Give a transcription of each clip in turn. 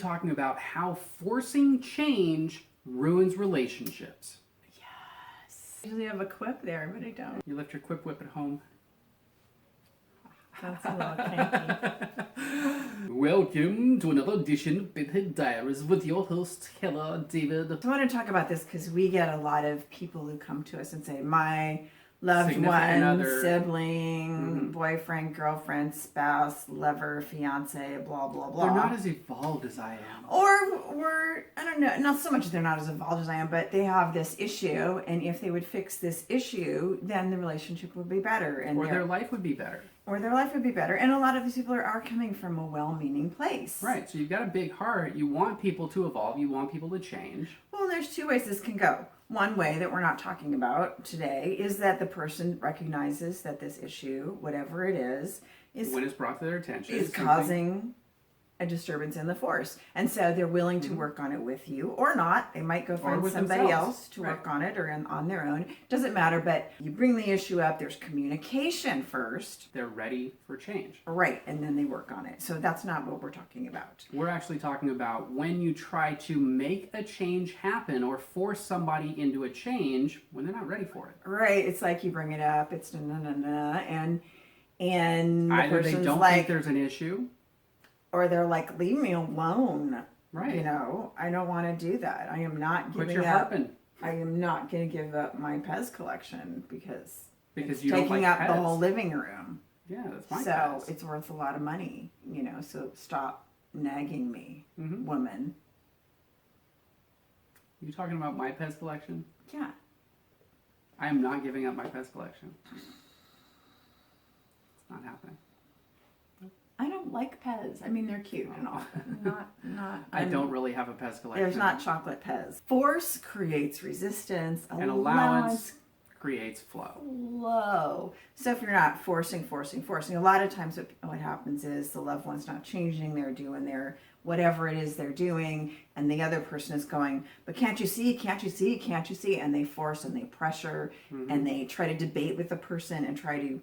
talking about how forcing change ruins relationships. Yes. I usually have a quip there, but I don't. You left your quip whip at home. That's a little cranky. Welcome to another edition of BEDHEAD Diaries with your host, Heather David. I want to talk about this because we get a lot of people who come to us and say, my loved Significant one, other. sibling, boyfriend, girlfriend, spouse, lover, fiance, blah, blah, blah. They're not as evolved as I am. Or I don't know, not so much that they're not as evolved as I am, but they have this issue, and if they would fix this issue, then the relationship would be better. And Or their life would be better. Or their life would be better. And a lot of these people are coming from a well-meaning place. Right, so you've got a big heart. You want people to evolve. You want people to change. Well, there's two ways this can go. One way that we're not talking about today is that the person recognizes that this issue, whatever it is when it's brought to their attention, is causing a disturbance in the force. And so they're willing to work on it with you or not. They might go find somebody else to work on it or on their own. Doesn't matter, but you bring the issue up. There's communication first. They're ready for change. Right, and then they work on it. So that's not what we're talking about. We're actually talking about when you try to make a change happen or force somebody into a change when they're not ready for it. Right, it's like you bring it up, it's and the either they person's don't like, think there's an issue, or they're like, leave me alone. right? You know, I don't want to do that. I am not Quit giving your up. harping. I am not going to give up my Pez collection because it's you don't taking like up the Pez. whole living room. Yeah, that's my So Pez. it's worth a lot of money, you know. So stop nagging me, woman. You talking about my Pez collection? Yeah. I am not giving up my Pez collection. It's not happening. I don't like Pez. I mean, they're cute and all. Not. I don't really have a Pez collection. There's not chocolate Pez. Force creates resistance. And allowance creates flow. So if you're not forcing, a lot of times what happens is the loved one's not changing. They're doing their whatever it is they're doing, and the other person is going, but can't you see? Can't you see? Can't you see? And they force and they pressure and they try to debate with the person and try to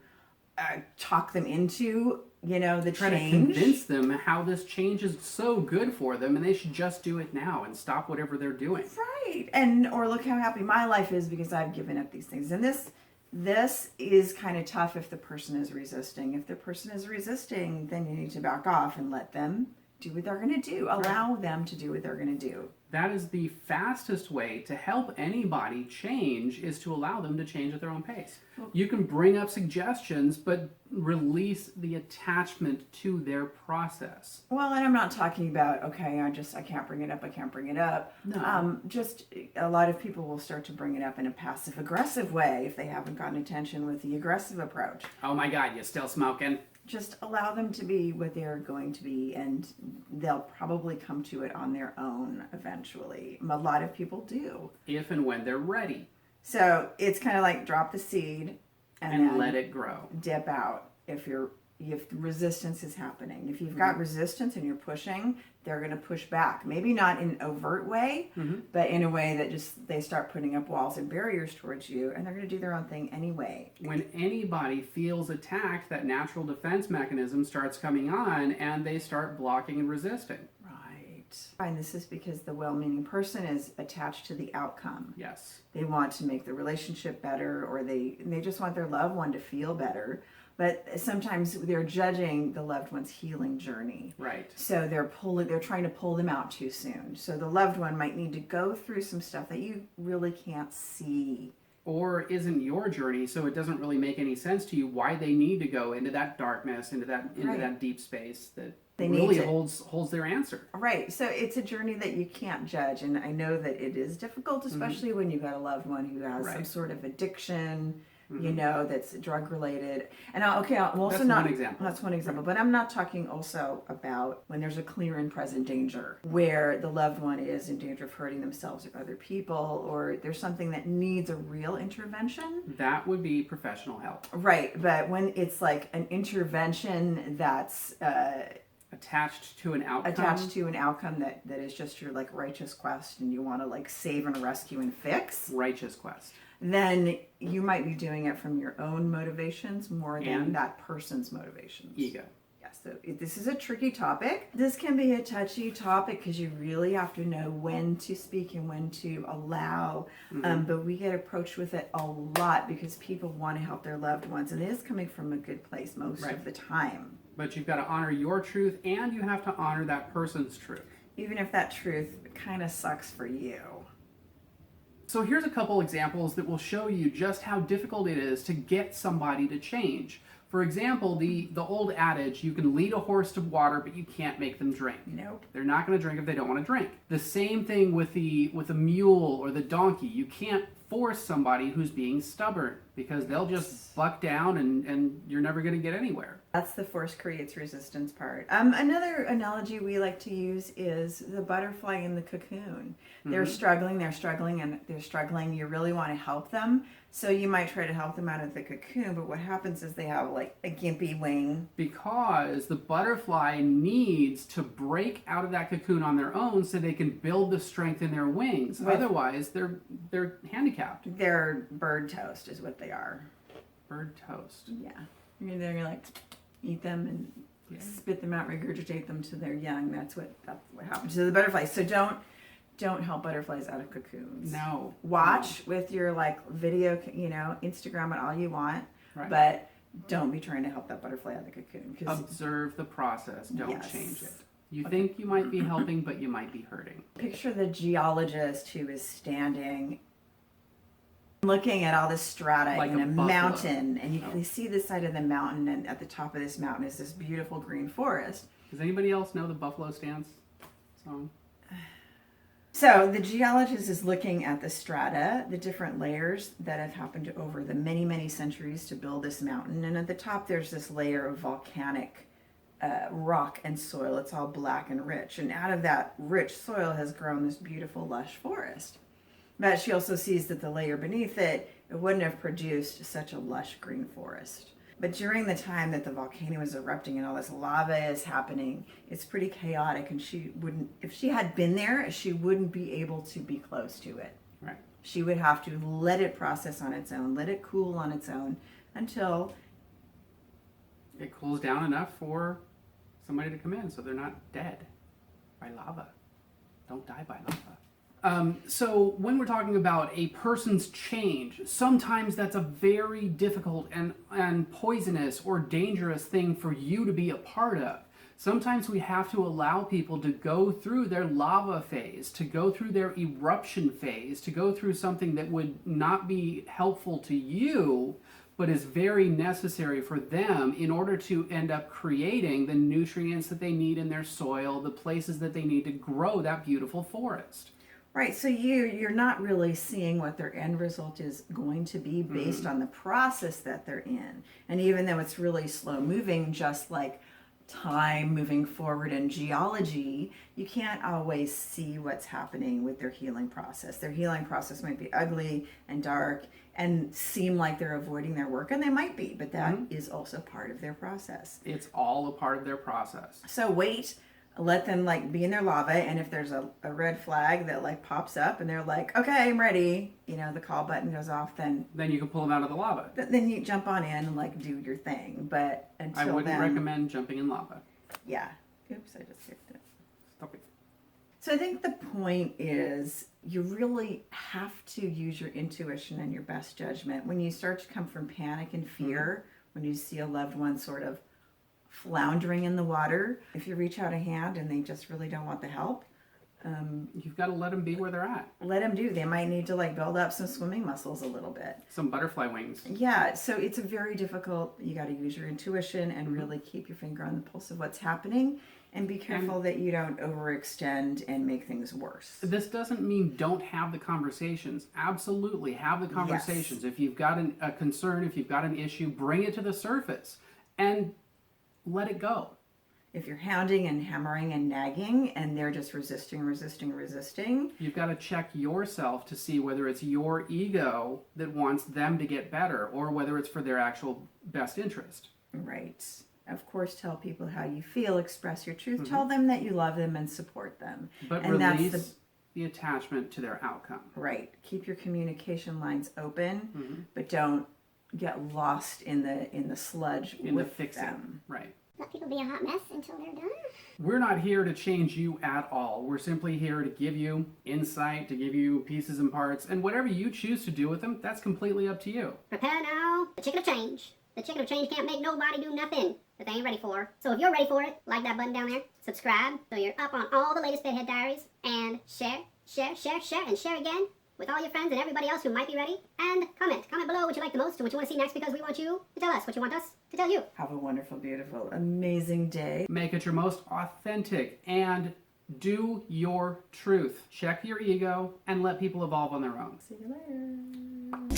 talk them into, you know, the Try change. to convince them how this change is so good for them and they should just do it now and stop whatever they're doing. Right. Or look how happy my life is because I've given up these things. And this is kind of tough if the person is resisting. If the person is resisting, then you need to back off and let them do what they're going to do. Allow them to do what they're going to do. That is the fastest way to help anybody change, is to allow them to change at their own pace. You can bring up suggestions, but release the attachment to their process. Well, and I'm not talking about, okay, I can't bring it up. No. Just a lot of people will start to bring it up in a passive aggressive way if they haven't gotten attention with the aggressive approach. Oh my God, you're still smoking? Just allow them to be what they're going to be, and they'll probably come to it on their own eventually. A lot of people do. If and when they're ready. So it's kind of like drop the seed and then let it grow. dip out if the resistance is happening. If you've got resistance and you're pushing, they're going to push back. Maybe not in an overt way, but in a way that just they start putting up walls and barriers towards you, and they're going to do their own thing anyway. When anybody feels attacked, that natural defense mechanism starts coming on and they start blocking and resisting. Right. And this is because the well-meaning person is attached to the outcome. Yes. They want to make the relationship better, or they just want their loved one to feel better. But sometimes they're judging the loved one's healing journey. Right. So they're trying to pull them out too soon. So the loved one might need to go through some stuff that you really can't see. Or isn't your journey, so it doesn't really make any sense to you why they need to go into that darkness, into that deep space that They really holds their answer. Right. So it's a journey that you can't judge. And I know that it is difficult, especially when you've got a loved one who has some sort of addiction, you know, that's drug related. And I'm also that's not one example. That's one example, but I'm not talking also about when there's a clear and present danger where the loved one is in danger of hurting themselves or other people, or there's something that needs a real intervention. That would be professional help. Right. But when it's like an intervention that's attached to an outcome. That is just your like righteous quest, and you want to like save and rescue and fix. Righteous quest. Then you might be doing it from your own motivations more than that person's motivations. Ego. Yeah, so this is a tricky topic. This can be a touchy topic because you really have to know when to speak and when to allow. But we get approached with it a lot because people want to help their loved ones, and it is coming from a good place most of the time. But you've got to honor your truth, and you have to honor that person's truth. Even if that truth kind of sucks for you. So here's a couple examples that will show you just how difficult it is to get somebody to change. For example, the old adage, you can lead a horse to water, but you can't make them drink. Nope. They're not going to drink if they don't want to drink. The same thing with the mule or the donkey. You can't force somebody who's being stubborn because they'll just buck down and you're never going to get anywhere. That's the force creates resistance part. Another analogy we like to use is the butterfly in the cocoon. They're struggling. You really want to help them. So you might try to help them out of the cocoon, but what happens is they have like a gimpy wing. Because the butterfly needs to break out of that cocoon on their own so they can build the strength in their wings. Otherwise, they're handicapped. They're bird toast is what they are. Bird toast. Yeah. They're like eat them and spit them out, regurgitate them to their young. That's what happens to the butterflies. So don't help butterflies out of cocoons. No. Watch with your like video, Instagram it all you want, but don't be trying to help that butterfly out of the cocoon. Observe the process. Don't change it. You think you might be helping, but you might be hurting. Picture the geologist who is standing looking at all this strata like in a buffalo. Mountain, and you can see the side of the mountain, and at the top of this mountain is this beautiful green forest. Does anybody else know the Buffalo Stance song? So the geologist is looking at the strata, the different layers that have happened over the many, many centuries to build this mountain. And at the top, there's this layer of volcanic rock and soil. It's all black and rich. And out of that rich soil has grown this beautiful, lush forest. But she also sees that the layer beneath it wouldn't have produced such a lush green forest. But during the time that the volcano is erupting and all this lava is happening, it's pretty chaotic, and if she had been there, she wouldn't be able to be close to it. Right. She would have to let it process on its own, let it cool on its own until it cools down enough for somebody to come in so they're not dead by lava. Don't die by lava. So when we're talking about a person's change, sometimes that's a very difficult and poisonous or dangerous thing for you to be a part of. Sometimes we have to allow people to go through their lava phase, to go through their eruption phase, to go through something that would not be helpful to you, but is very necessary for them in order to end up creating the nutrients that they need in their soil, the places that they need to grow that beautiful forest. Right, so you're not really seeing what their end result is going to be based on the process that they're in. And even though it's really slow moving, just like time moving forward in geology, you can't always see what's happening with their healing process. Their healing process might be ugly and dark and seem like they're avoiding their work, and they might be, but that is also part of their process. It's all a part of their process. So wait. Let them like be in their lava, and if there's a red flag that like pops up and they're like, okay, I'm ready, the call button goes off, then you can pull them out of the lava. Then you jump on in and like do your thing. But until I wouldn't then, recommend jumping in lava. Yeah. Oops, I just kicked it. Stop it. So I think the point is you really have to use your intuition and your best judgment. When you start to come from panic and fear, when you see a loved one sort of floundering in the water, if you reach out a hand and they just really don't want the help, you've got to let them be where they're at. Let them do. They might need to like build up some swimming muscles a little bit. Some butterfly wings. Yeah, so it's a very difficult, you got to use your intuition and really keep your finger on the pulse of what's happening, and be careful that you don't overextend and make things worse. This doesn't mean don't have the conversations. Absolutely have the conversations. If you've got a concern, if you've got an issue, bring it to the surface and let it go. If you're hounding and hammering and nagging and they're just resisting, you've got to check yourself to see whether it's your ego that wants them to get better or whether it's for their actual best interest. Right. Of course, tell people how you feel, express your truth, tell them that you love them and support them. But and release the attachment to their outcome. Right. Keep your communication lines open, but don't get lost in the sludge in with the fixing. them. Right. let people be a hot mess until they're done. We're not here to change you at all. We're simply here to give you insight, to give you pieces and parts, and whatever you choose to do with them, that's completely up to you. Prepare now, the chicken of change. The chicken of change can't make nobody do nothing that they ain't ready for. So if you're ready for it, like that button down there, subscribe so you're up on all the latest Bedhead Diaries, and share, and share again with all your friends and everybody else who might be ready. And comment below what you like the most and what you want to see next, because we want you to tell us what you want us to tell you. Have a wonderful, beautiful, amazing day. Make it your most authentic and do your truth. Check your ego and let people evolve on their own. See you later.